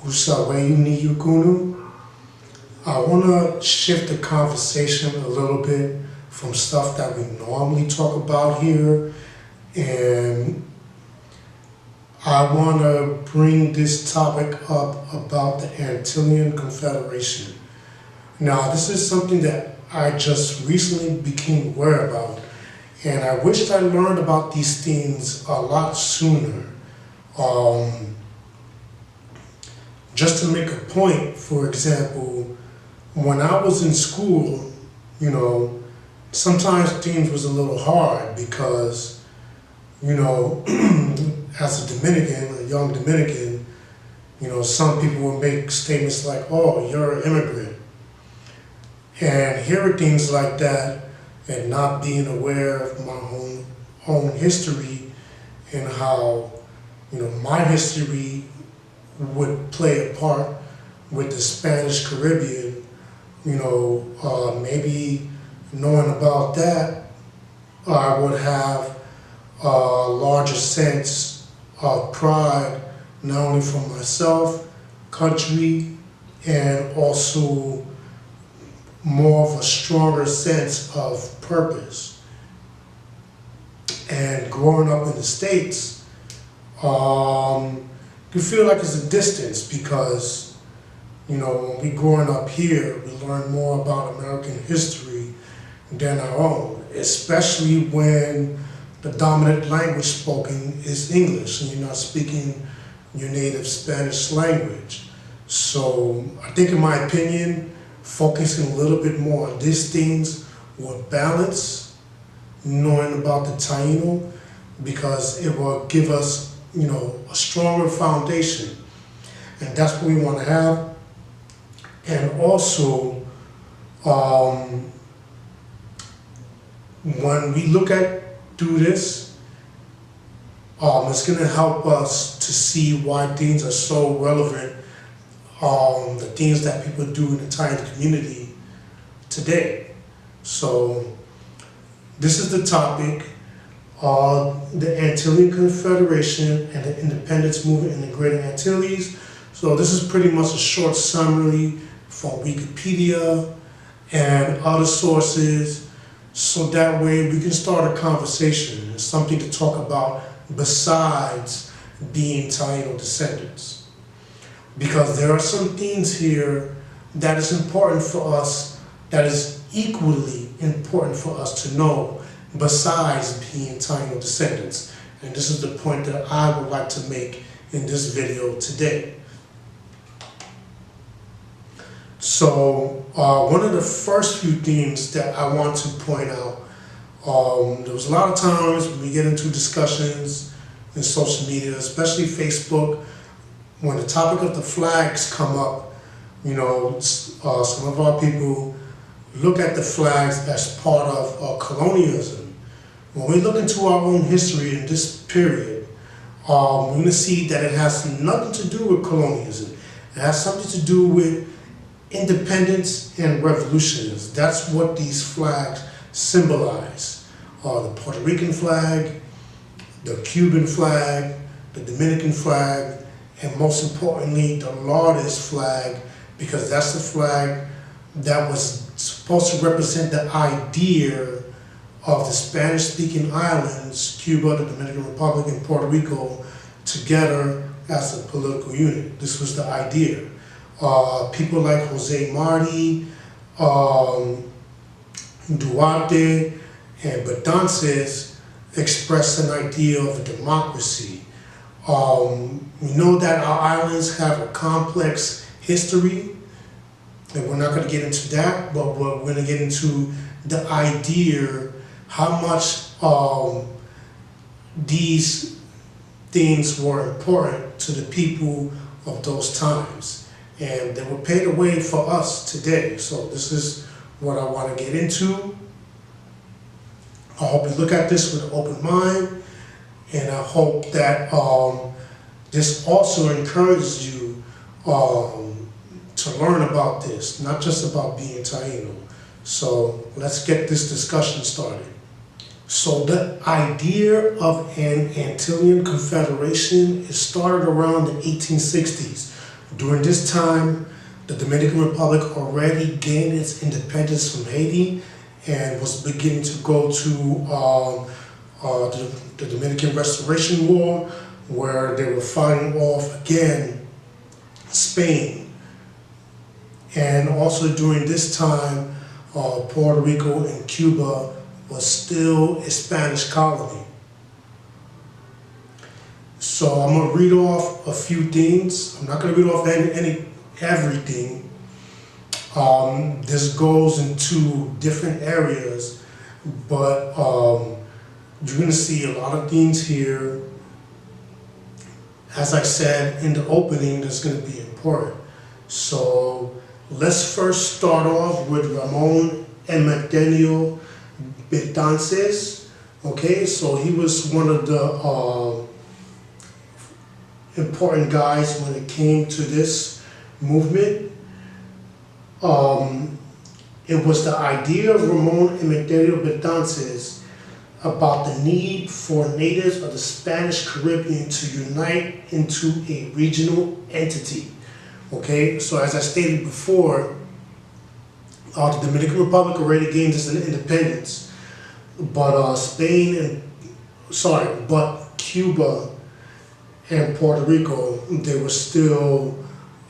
Usawei Yukunu. I want to shift the conversation a little bit from stuff that we normally talk about here, and I want to bring this topic up about the Antillean Confederation. Now, this is something that I just recently became aware about, and I wished I learned about these things a lot sooner. Just to make a point, for example, when I was in school, you know, sometimes things was a little hard because, you know, as a Dominican, a young Dominican, you know, some people would make statements like, oh, you're an immigrant. And hearing things like that and not being aware of my own history and how, you know, my history would play a part with the Spanish Caribbean, you know, maybe knowing about that, I would have a larger sense of pride, not only for myself, country, and also more of a stronger sense of purpose. And growing up in the States, you feel like it's a distance because, you know, when we growing up here, we learn more about American history than our own, especially when the dominant language spoken is English and you're not speaking your native Spanish language. So I think, in my opinion, focusing a little bit more on these things will balance knowing about the Taíno, because it will give us, you know, a stronger foundation, and that's what we want to have. And also, when we look through this, it's going to help us to see why things are so relevant, the things that people do in the Taíno community today. So this is the topic. The Antillean Confederation and the independence movement in the Greater Antilles. So this is pretty much a short summary from Wikipedia and other sources, so that way we can start a conversation and something to talk about besides being Taíno descendants. Because there are some things here that is important for us, that is equally important for us to know, besides being Taíno descendants. And this is the point that I would like to make in this video today. So one of the first few things that I want to point out, there was a lot of times when we get into discussions in social media, especially Facebook, when the topic of the flags come up, you know, some of our people look at the flags as part of colonialism. When we look into our own history in this period, we're going to see that it has nothing to do with colonialism. It has something to do with independence and revolutions. That's what these flags symbolize. The Puerto Rican flag, the Cuban flag, the Dominican flag, and most importantly, the largest flag, because that's the flag that was supposed to represent the idea of the Spanish-speaking islands, Cuba, the Dominican Republic, and Puerto Rico, together as a political unit. This was the idea. People like Jose Martí, Durate, and Betances expressed an idea of a democracy. We know that our islands have a complex history, and we're not going to get into that, but we're going to get into the idea how much these things were important to the people of those times. And they will pave the way for us today. So this is what I want to get into. I hope you look at this with an open mind, and I hope that this also encourages you to learn about this, not just about being Taíno. So let's get this discussion started. So the idea of an Antillean Confederation is started around the 1860s During this time, the Dominican Republic already gained its independence from Haiti and was beginning to go to the Dominican Restoration War, where they were fighting off again Spain. And also during this time, Puerto Rico and Cuba was still a Spanish colony. So I'm going to read off a few things. I'm not going to read off everything. This goes into different areas, but you're going to see a lot of things here. As I said in the opening, that's going to be important. So let's first start off with Ramon Emeterio Betances. Okay, so he was one of the important guys when it came to this movement. It was the idea of Ramon Emeterio Betances about the need for natives of the Spanish Caribbean to unite into a regional entity. Okay, so as I stated before, the Dominican Republic already gained its independence, but but Cuba and Puerto Rico, they were still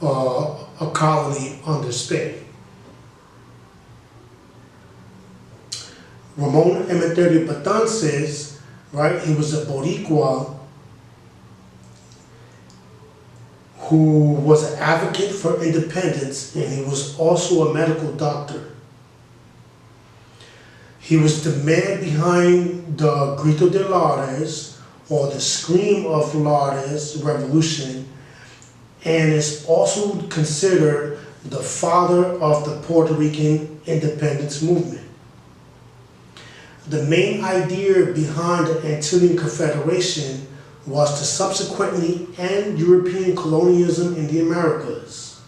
a colony under Spain. Ramon Emeterio Betances, right, he was a Boricua who was an advocate for independence, and he was also a medical doctor. He was the man behind the Grito de Laudes, or the Scream of Laudes revolution, and is also considered the father of the Puerto Rican independence movement. The main idea behind the Antillean Confederation was to subsequently end European colonialism in the Americas.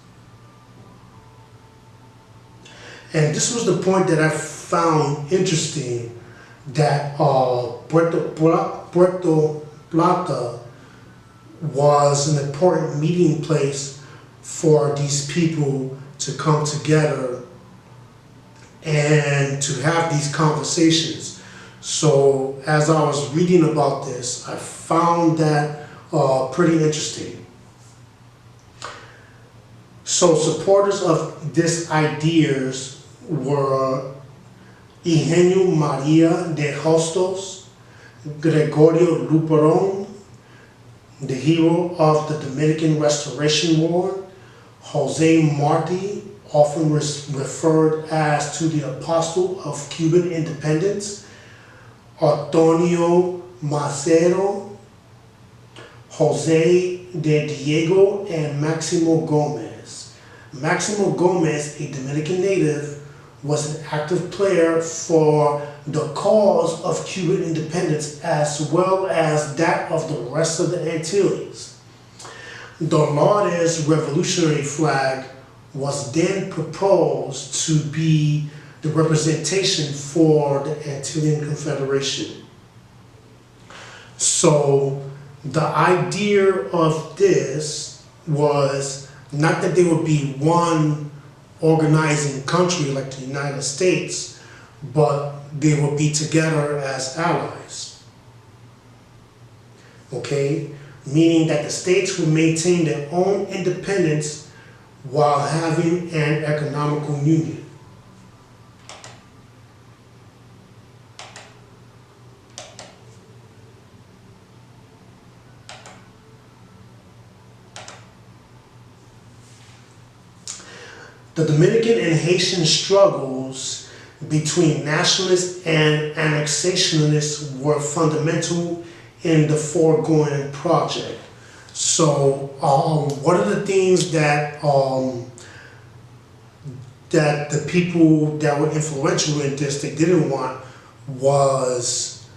And this was the point that I found interesting, that Puerto Plata was an important meeting place for these people to come together and to have these conversations. So as I was reading about this, I found that pretty interesting. So supporters of these ideas were Eugenio María de Hostos, Gregorio Luperón, the hero of the Dominican Restoration War, Jose Martí, often referred as to the apostle of Cuban independence, Antonio Maceo, Jose de Diego, and Maximo Gomez. Maximo Gomez, a Dominican native, was an active player for the cause of Cuban independence as well as that of the rest of the Antilles. The Laudes revolutionary flag was then proposed to be the representation for the Antillean Confederation. So the idea of this was not that there would be one organizing country like the United States, but they will be together as allies. Okay? Meaning that the states will maintain their own independence while having an economical union. The Dominican and Haitian struggles between nationalists and annexationists were fundamental in the foregoing project. So one of the things that that the people that were influential in this, they didn't want, was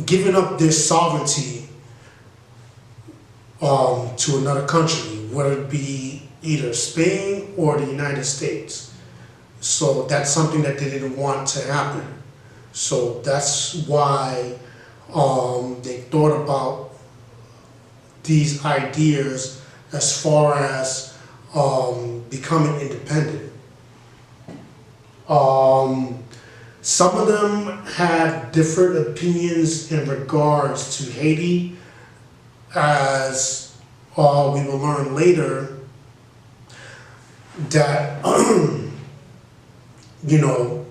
giving up their sovereignty to another country, whether it be either Spain or the United States. So that's something that they didn't want to happen. So that's why they thought about these ideas as far as becoming independent. Some of them had different opinions in regards to Haiti, as we will learn later that you know,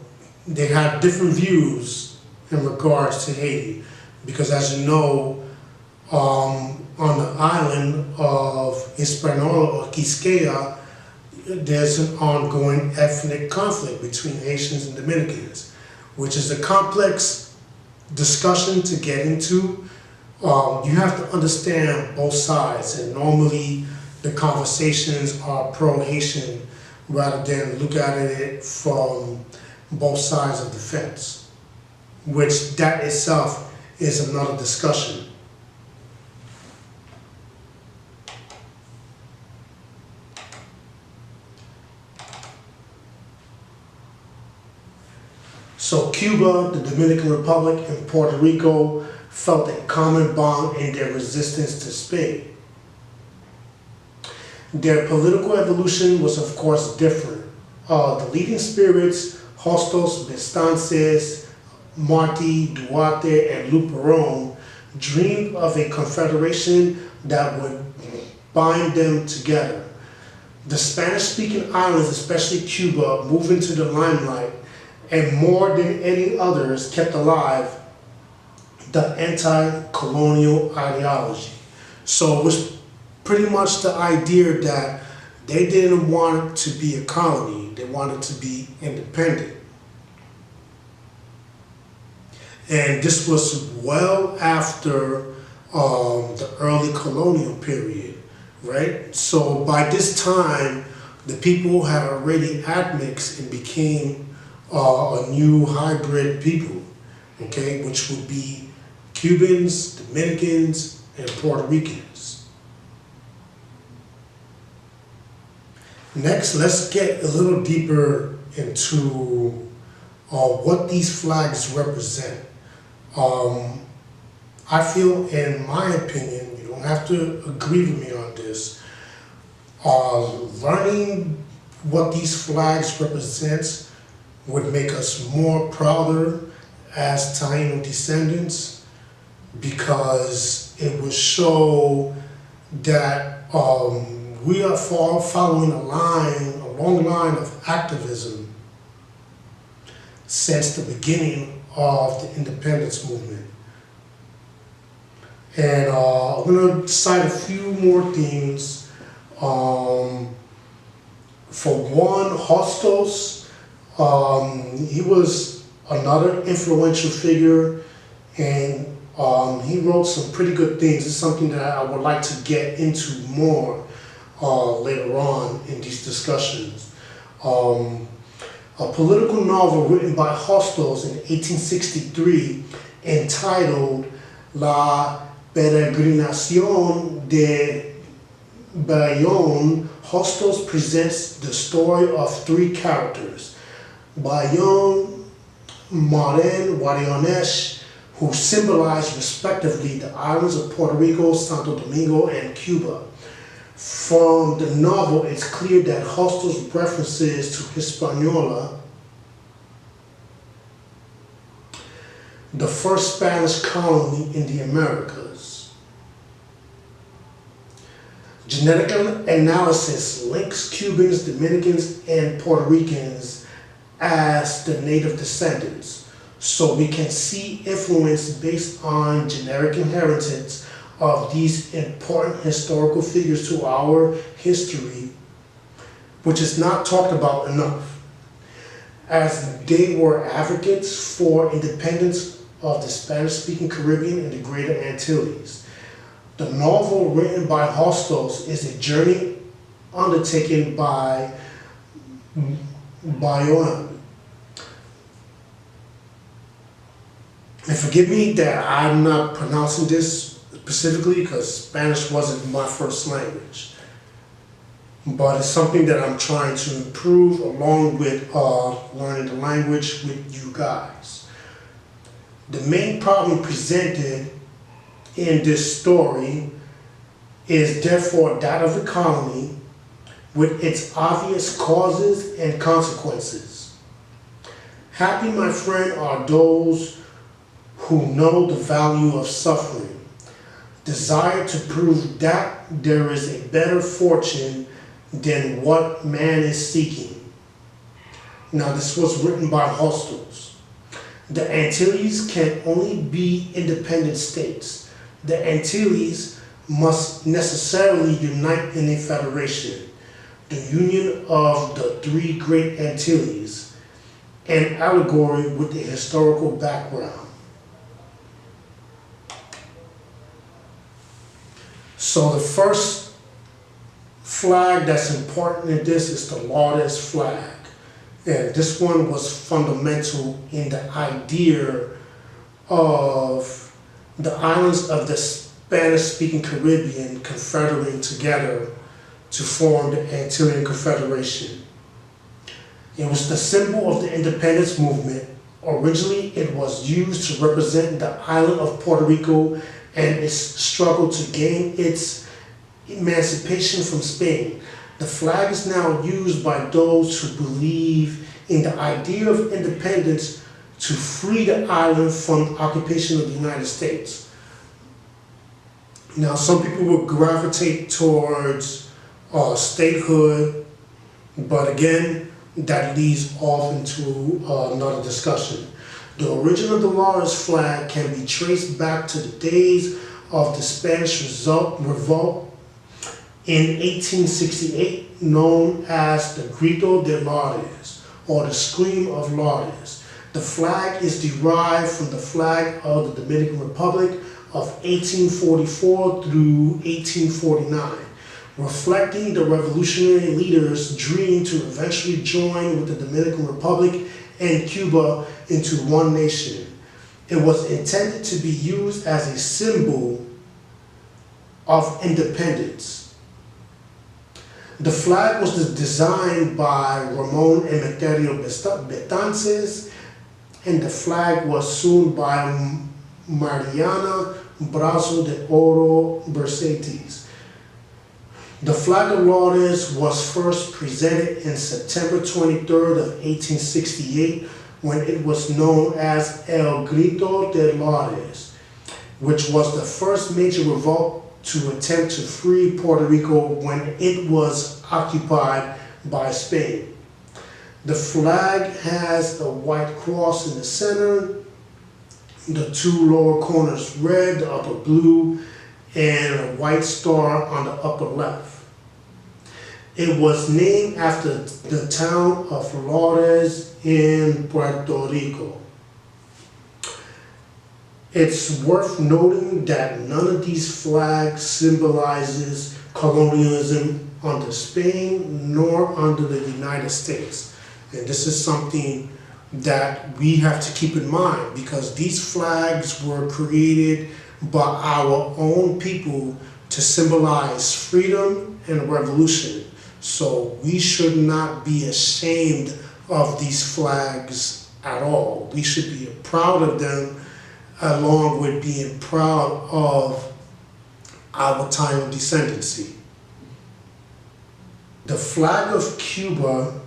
they had different views in regards to Haiti, because as you know, on the island of Hispaniola or Quisqueya, there's an ongoing ethnic conflict between Haitians and Dominicans, which is a complex discussion to get into. You have to understand both sides, and normally the conversations are pro-Haitian rather than look at it from both sides of the fence, which that itself is another discussion. So Cuba, the Dominican Republic, and Puerto Rico felt a common bond in their resistance to Spain. Their political evolution was of course different. The leading spirits, Hostos, Betances, Martí, Durate, and Luperón, dreamed of a confederation that would bind them together. The Spanish-speaking islands, especially Cuba, moved into the limelight, and more than any others kept alive the anti-colonial ideology. So it was pretty much the idea that they didn't want it to be a colony, they wanted to be independent. And this was well after the early colonial period, right? So by this time, the people had already admixed and became a new hybrid people, okay, which would be Cubans, Dominicans, and Puerto Ricans. Next, let's get a little deeper into what these flags represent. I feel, in my opinion, you don't have to agree with me on this, learning what these flags represent would make us more prouder as Taíno descendants, because it would show that we are following a long line of activism since the beginning of the independence movement. And I'm going to cite a few more themes. For one, Hostos. He was another influential figure, and he wrote some pretty good things. It's something that I would like to get into more later on in these discussions. A political novel written by Hostos in 1863 entitled La Peregrinación de Bayonne, Hostos presents the story of three characters: Bayonne, Marin, Guarionex, who symbolize respectively the islands of Puerto Rico, Santo Domingo, and Cuba. From the novel, it's clear that Hostos references to Hispaniola, the first Spanish colony in the Americas. Genetic analysis links Cubans, Dominicans, and Puerto Ricans as the native descendants. So we can see influence based on generic inheritance of these important historical figures to our history, which is not talked about enough, as they were advocates for independence of the Spanish-speaking Caribbean and the Greater Antilles. The novel written by Hostos is a journey undertaken by Bayonne. And forgive me that I'm not pronouncing this specifically, because Spanish wasn't my first language. But it's something that I'm trying to improve along with learning the language with you guys. The main problem presented in this story is therefore that of the colony with its obvious causes and consequences. Happy, my friend, are those who know the value of suffering, desire to prove that there is a better fortune than what man is seeking. Now, this was written by Hostos. The Antilles can only be independent states. The Antilles must necessarily unite in a federation, the union of the three great Antilles, an allegory with a historical background. So the first flag that's important in this is the Laudes flag. And this one was fundamental in the idea of the islands of the Spanish-speaking Caribbean confederating together to form the Antillean Confederation. It was the symbol of the independence movement. Originally, it was used to represent the island of Puerto Rico and its struggle to gain its emancipation from Spain. The flag is now used by those who believe in the idea of independence to free the island from occupation of the United States. Now, some people will gravitate towards statehood, but again, that leads off into another discussion. The origin of the Laudes flag can be traced back to the days of the Spanish revolt in 1868, known as the Grito de Laudes, or the Scream of Laudes. The flag is derived from the flag of the Dominican Republic of 1844 through 1849, reflecting the revolutionary leaders' dream to eventually join with the Dominican Republic and Cuba into one nation. It was intended to be used as a symbol of independence. The flag was designed by Ramon Emeterio Betances, and the flag was sewn by Mariana Brazo de Oro Bercetes. The flag of Laudes was first presented in September 23rd of 1868 when it was known as El Grito de Laudes, which was the first major revolt to attempt to free Puerto Rico when it was occupied by Spain. The flag has a white cross in the center, the two lower corners red, the upper blue, and a white star on the upper left. It was named after the town of Laudes in Puerto Rico. It's worth noting that none of these flags symbolizes colonialism under Spain nor under the United States. And this is something that we have to keep in mind, because these flags were created by our own people to symbolize freedom and revolution. So we should not be ashamed of these flags at all. We should be proud of them, along with being proud of our Taíno descendancy. The flag of Cuba,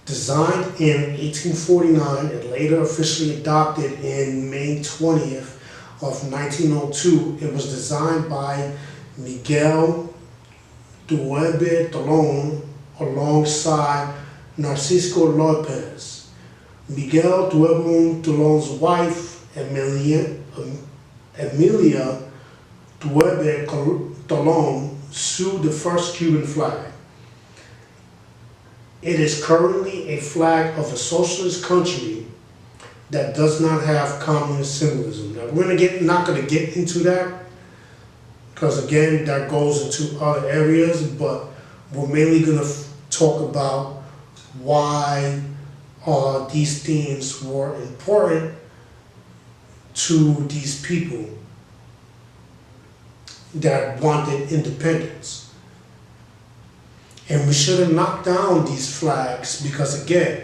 designed in 1849 and later officially adopted in May 20th of 1902, it was designed by Miguel Duebe Tolón alongside Narciso Lopez. Miguel Duebe Tolón's wife, Emilia Duebe Tolón, sued the first Cuban flag. It is currently a flag of a socialist country that does not have communist symbolism. Now, we're not going to get into that, because again, that goes into other areas, but we're mainly going to talk about why these themes were important to these people that wanted independence. And we shouldn't knock down these flags, because again,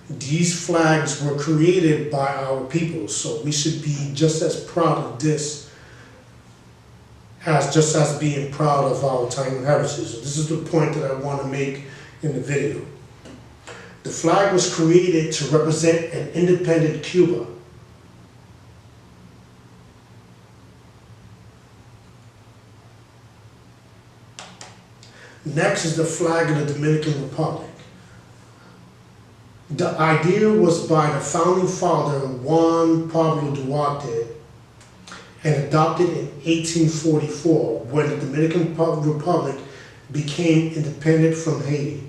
these flags were created by our people. So we should be just as proud of this as just as being proud of our Taíno heritage. So this is the point that I want to make in the video. The flag was created to represent an independent Cuba. Next is the flag of the Dominican Republic. The idea was by the founding father, Juan Pablo Durate, and adopted in 1844 when the Dominican Republic became independent from Haiti.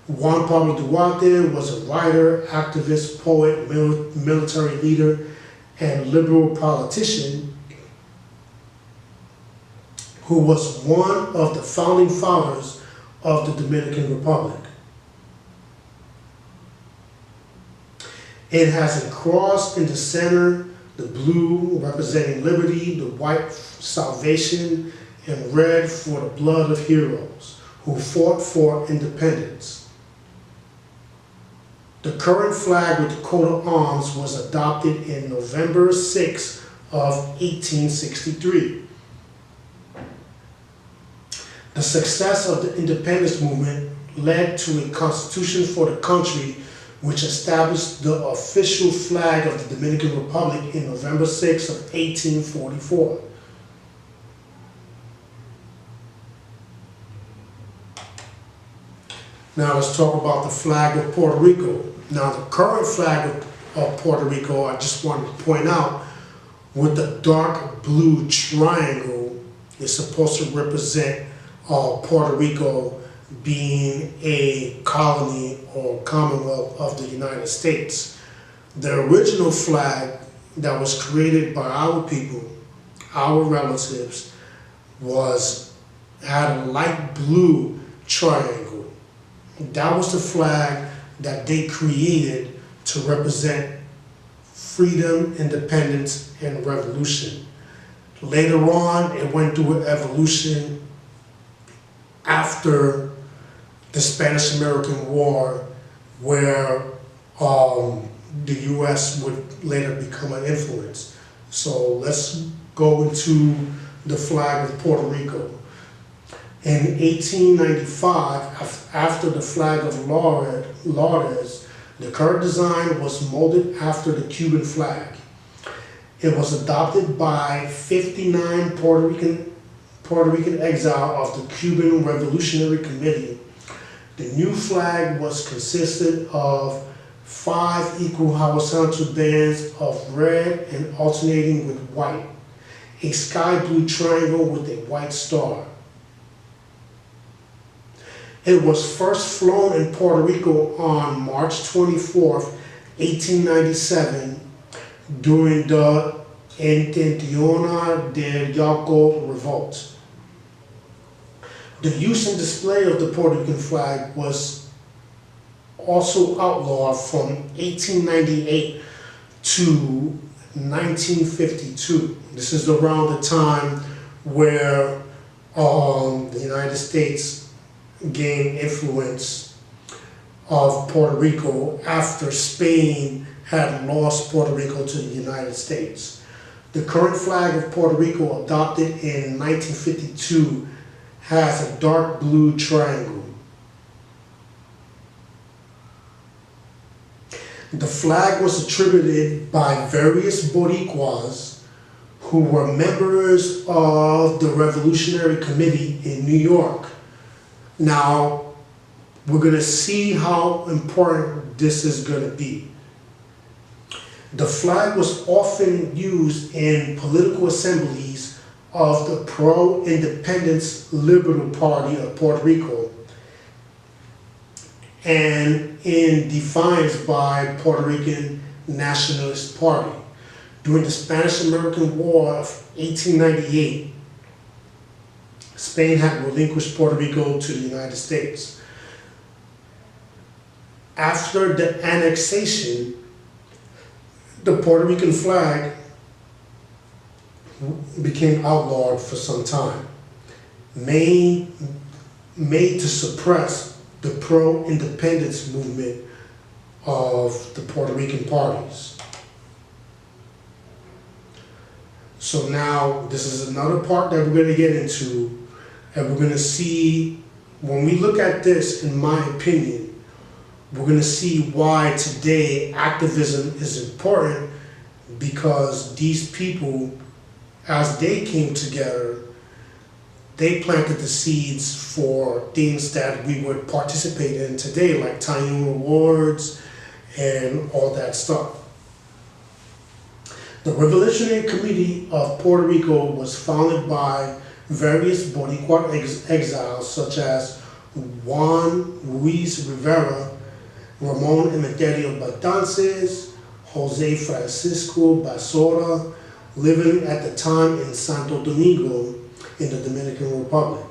Juan Pablo Durate was a writer, activist, poet, military leader, and liberal politician who was one of the founding fathers of the Dominican Republic. It has a cross in the center, the blue representing liberty, the white salvation, and red for the blood of heroes who fought for independence. The current flag with the coat of arms was adopted in November 6 of 1863. The success of the independence movement led to a constitution for the country which established the official flag of the Dominican Republic in November 6 of 1844. Now let's talk about the flag of Puerto Rico. Now the current flag of Puerto Rico, I just wanted to point out, with the dark blue triangle, is supposed to represent Puerto Rico being a colony or commonwealth of the United States. The original flag that was created by our people, our relatives, had a light blue triangle. That was the flag that they created to represent freedom, independence, and revolution. Later on, it went through an evolution after the Spanish-American War, where the U.S. would later become an influence. So let's go into the flag of Puerto Rico. In 1895, after the flag of Laudes, the current design was molded after the Cuban flag. It was adopted by 59 Puerto Rican exile of the Cuban Revolutionary Committee. The new flag was consisted of 5 equal horizontal bands of red and alternating with white, a sky blue triangle with a white star. It was first flown in Puerto Rico on March 24th, 1897, during the Antillean revolt. The use and display of the Puerto Rican flag was also outlawed from 1898 to 1952. This is around the time where the United States gained influence of Puerto Rico after Spain had lost Puerto Rico to the United States. The current flag of Puerto Rico, adopted in 1952, has a dark blue triangle. The flag was attributed by various Boricuas who were members of the Revolutionary Committee in New York. Now, we're going to see how important this is going to be. The flag was often used in political assemblies of the pro-independence Liberal Party of Puerto Rico and in defiance by Puerto Rican Nationalist Party. During the Spanish-American War of 1898, Spain had relinquished Puerto Rico to the United States. After the annexation, the Puerto Rican flag became outlawed for some time, made to suppress the pro-independence movement of the Puerto Rican parties. So now this is another part that we're going to get into, and we're going to see, when we look at this, in my opinion, we're going to see why today activism is important, because these people, as they came together, they planted the seeds for things that we would participate in today, like Taíno awards and all that stuff. The Revolutionary Committee of Puerto Rico was founded by various Boricua exiles such as Juan Ruiz Rivera, Ramon Emeterio Betances, Jose Francisco Basora, living at the time in Santo Domingo in the Dominican Republic.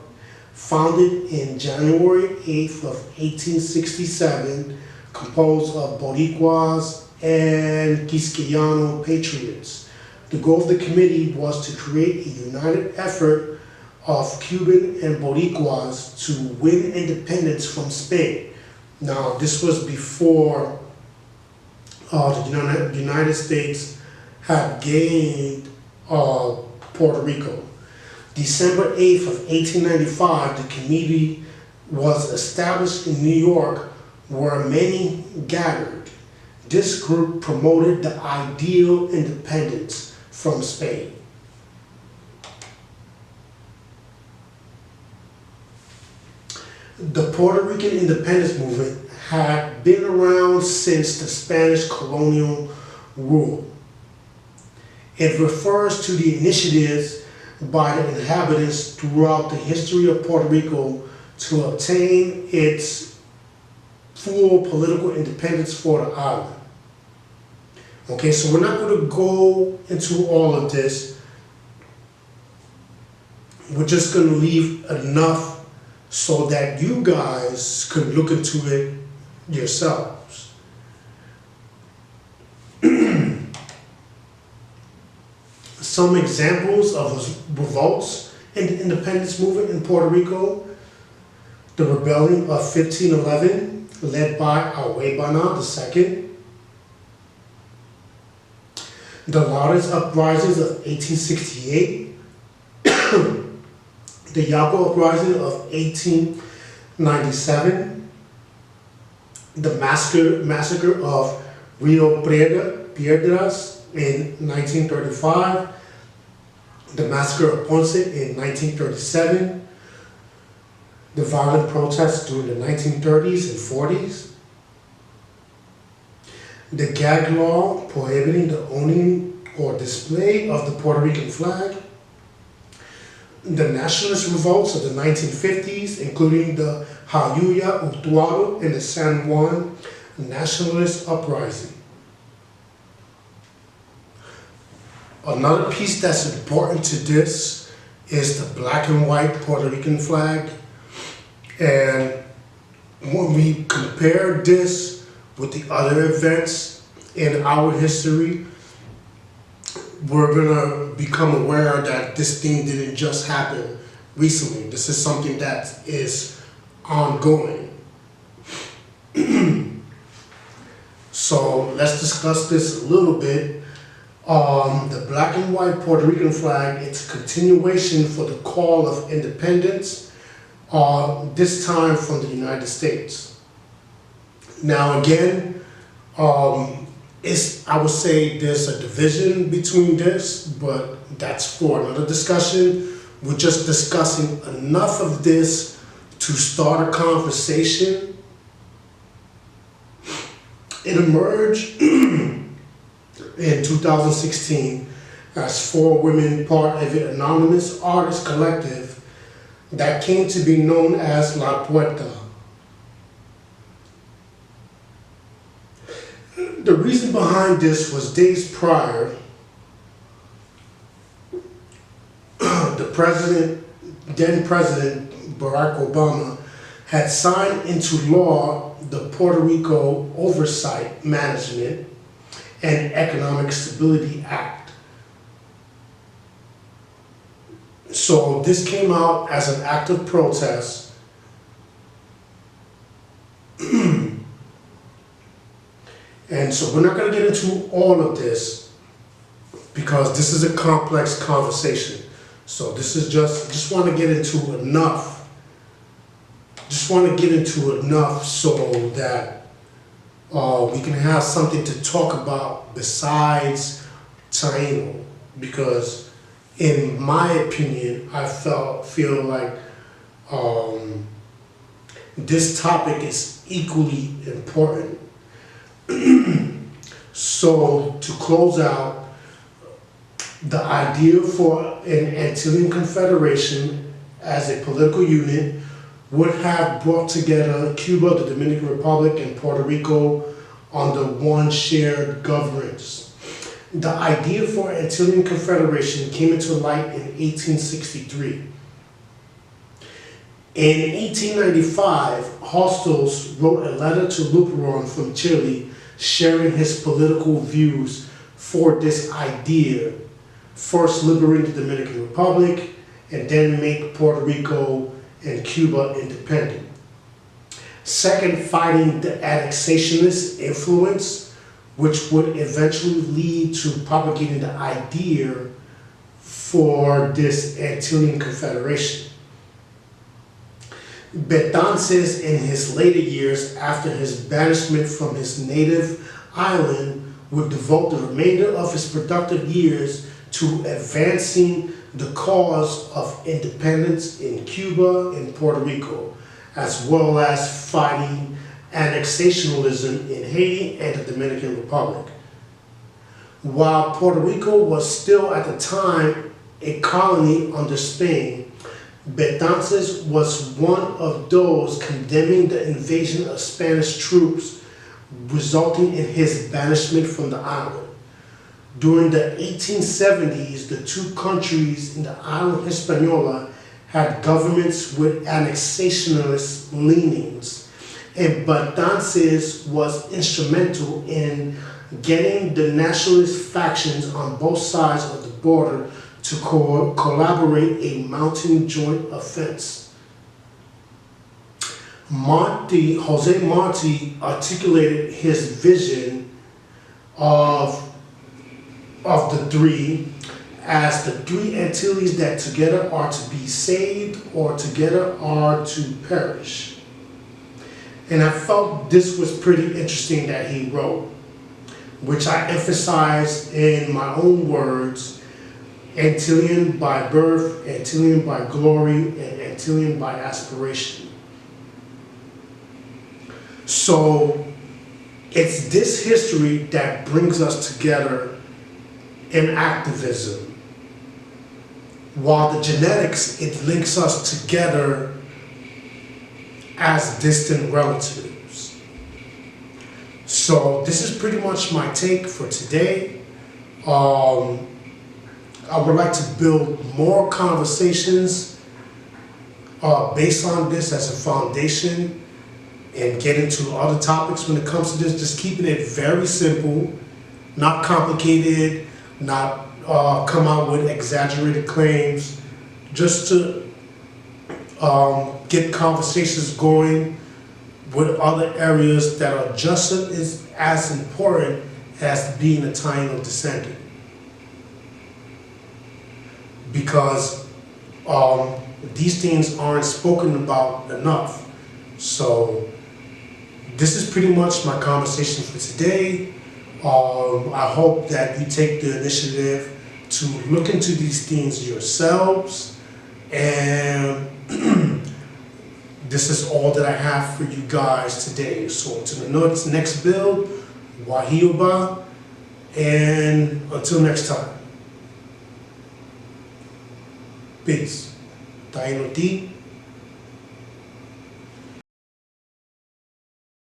Founded in January 8th of 1867, composed of Boricuas and Quisqueyano patriots. The goal of the committee was to create a united effort of Cuban and Boricuas to win independence from Spain. Now, this was before the United States had gained Puerto Rico. December 8th of 1895, the committee was established in New York, where many gathered. This group promoted the ideal independence from Spain. The Puerto Rican independence movement had been around since the Spanish colonial rule. It refers to the initiatives by the inhabitants throughout the history of Puerto Rico to obtain its full political independence for the island. Okay, so we're not going to go into all of this. We're just going to leave enough so that you guys could look into it yourselves. Some examples of revolts in the independence movement in Puerto Rico: the rebellion of 1511, led by Agügeybana II, the Lares uprisings of 1868, the Yaco uprising of 1897, the massacre of Rio Piedras in 1935, the massacre of Ponce in 1937, the violent protests during the 1930s and 40s, the gag law prohibiting the owning or display of the Puerto Rican flag, the nationalist revolts of the 1950s, including the Jayuya Utuado and the San Juan nationalist uprising. Another piece that's important to this is the black and white Puerto Rican flag. And when we compare this with the other events in our history, we're gonna become aware that this thing didn't just happen recently. This is something that is ongoing. So let's discuss this a little bit. The black and white Puerto Rican flag, it's a continuation for the call of independence, this time from the United States. Now again, I would say there's a division between this, but that's for another discussion. We're just discussing enough of this to start a conversation. It emerged in 2016 as 4 women part of an anonymous artist collective that came to be known as La Puerta. The reason behind this was days prior, then President Barack Obama had signed into law the Puerto Rico Oversight, Management, and Economic Stability Act. So this came out as an act of protest and so we're not going to get into all of this because this is a complex conversation. So this is just want to get into enough. Just want to get into enough so that we can have something to talk about besides Taíno, because in my opinion, I feel like this topic is equally important. So to close out, the idea for an Antillean Confederation as a political unit would have brought together Cuba, the Dominican Republic, and Puerto Rico under one shared governance. The idea for an Antillean Confederation came into light in 1863. In 1895, Hostos wrote a letter to Luperón from Chile sharing his political views for this idea. First liberate the Dominican Republic, and then make Puerto Rico and Cuba independent. Second, fighting the annexationist influence, which would eventually lead to propagating the idea for this Antillean Confederation. Betances, in his later years after his banishment from his native island, would devote the remainder of his productive years to advancing the cause of independence in Cuba and Puerto Rico, as well as fighting annexationalism in Haiti and the Dominican Republic. While Puerto Rico was still at the time a colony under Spain, Betances was one of those condemning the invasion of Spanish troops, resulting in his banishment from the island. During the 1870s, the two countries in the island Hispaniola had governments with annexationalist leanings, and Betances was instrumental in getting the nationalist factions on both sides of the border to collaborate a mounting joint offense. Jose Martí articulated his vision of the three as the three Antilles that together are to be saved or together are to perish. And I felt this was pretty interesting that he wrote, which I emphasize in my own words: Antillean by birth, Antillean by glory, and Antillean by aspiration. So it's this history that brings us together in activism, while the genetics, it links us together as distant relatives. So this is pretty much my take for today. I would like to build more conversations based on this as a foundation and get into other topics when it comes to this, just keeping it very simple, not complicated, not come out with exaggerated claims, just to get conversations going with other areas that are just as important as being a Taíno descendant. Because these things aren't spoken about enough. So this is pretty much my conversation for today. I hope that you take the initiative to look into these things yourselves, and this is all that I have for you guys today. So to the next build, Agügeybana, and until next time. Peace. Taíno D.